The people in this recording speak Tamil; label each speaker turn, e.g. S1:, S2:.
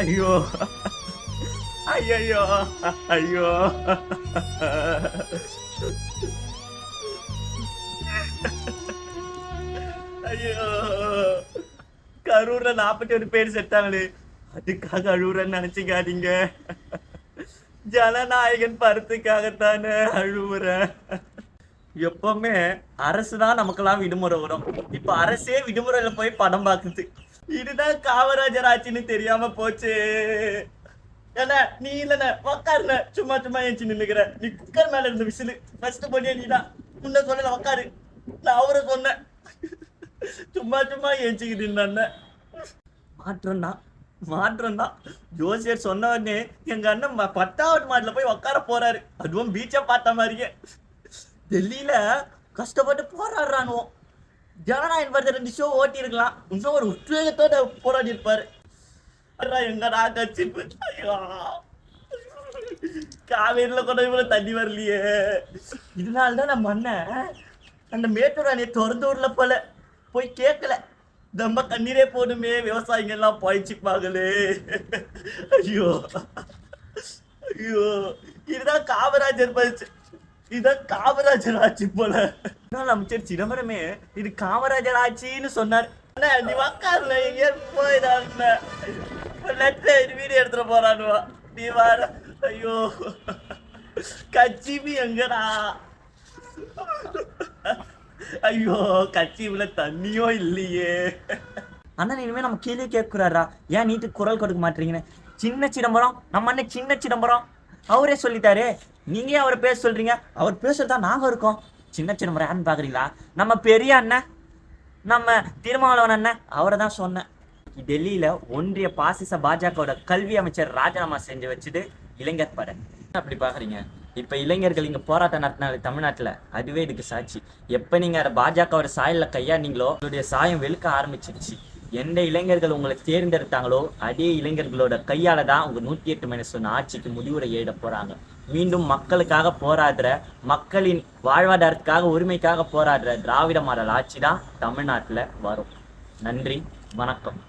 S1: ஐயோ ஐயோ ஐயோ ஐயோ கரூர்ல 41 பேர் செத்தாங்களே, அதுக்காக அழுவுறன்னு நினைச்சுக்காதீங்க. ஜனநாயகன் படத்துக்காகத்தானே அழுவுறேன். எப்பவுமே அரசுதான் நமக்கெல்லாம் விடுமுறை வரும். இப்ப அரசே விடுமுறையில போய் படம் பாக்குது. இதுதான் காமராஜர் ஆட்சின்னு தெரியாம போச்சு. ஏன்னா நீ இல்லன உக்காருன, சும்மா சும்மா ஏஞ்சி நின்னுக்கிற. நீ குக்கர் மேல இருந்த விசிலு ஃபர்ஸ்ட் போனியா நீதான். முன்ன சொல்லல உக்காரு, நான் அவரை சொன்னேன். சும்மா சும்மா ஏஞ்சிக்கிட்டு இருந்தா மாற்றம் தான். ஜோசியர் சொன்ன உடனே எங்க அண்ணன் 10வது மாடில போய் உட்கார போறாரு. அதுவும் பீச்சை பார்த்த மாதிரியே. டெல்லியில கஷ்டப்பட்டு போராடுறானுவோம். ஜனநாயகன் படத்தை 2 ஷோ ஓட்டி இருக்கலாம், இன்னும் ஒரு உத்வேகத்தோட போராடி இருப்பாரு. எங்கடா கட்சி காவேரியில கூட இவ்வளவு தண்ணி வரலையே. இதனால்தான் நம்ம அண்ணன் அந்த மேட்டூர் அணையை திறந்து விடல போல, போய் கேட்கல. நம்ம கண்ணீரே போடுமே, விவசாயிங்க எல்லாம் பயிற்சிப்பாங்களே. ஐயோ ஐயோ, இதுதான் காமராஜர் பயிற்சி, இதுதான் காமராஜர் ஆட்சி போல. அமைச்சர் சிதம்பரமே இது காமராஜர் ஆட்சின்னு சொன்னார். நீ உக்காருல, எங்க போயிடான் வீடியோ எடுத்துட்டு போறானுவா. நீ வார. ஐயோ கட்சிபி எங்கடா? ஐயோ கட்சியில தண்ணியோ இல்லையே. அண்ணன் இனிமே நம்ம கேள்வி கேட்கிறாரா, ஏன் நீட்டு குரல் கொடுக்க மாட்டீங்கன்னு. சின்ன சிதம்பரம், நம்ம அண்ணன் சின்ன சிதம்பரம் அவரே சொல்லிட்டாரு. நீங்க அவரை பேச சொல்றீங்க, அவர் பேசுறதா நாங்க இருக்கோம். சின்ன சிதம்பரம் யாருன்னு பாக்குறீங்களா? நம்ம பெரிய அண்ணன், நம்ம திருமாவளவன் அண்ணன், அவரை தான் சொன்னேன். டெல்லியில ஒன்றிய பாசிச பாஜகவோட கல்வி அமைச்சர் ராஜினாமா செஞ்சு வச்சுட்டு இளைஞர் படை அப்படி பாக்குறீங்க. இப்ப இளைஞர்கள் இங்க போராட்டம் நடத்தினால தமிழ்நாட்டுல, அதுவே இதுக்கு சாட்சி. எப்ப நீங்க பாஜகவோட சாயல்ல கையாண்டீங்களோ உங்களுடைய சாயம் வெளுக்க ஆரம்பிச்சிருச்சு. எந்த இளைஞர்கள் உங்களை தேர்ந்தெடுத்தாங்களோ அதே இளைஞர்களோட கையால தான் உங்க 108 ஆட்சிக்கு முடிவுரை எழுத போறாங்க. மீண்டும் மக்களுக்காக போராடுற, மக்களின் வாழ்வாதாரத்துக்காக உரிமைக்காக போராடுற திராவிட மாடல் ஆட்சி தான் தமிழ்நாட்டுல வரும். நன்றி, வணக்கம்.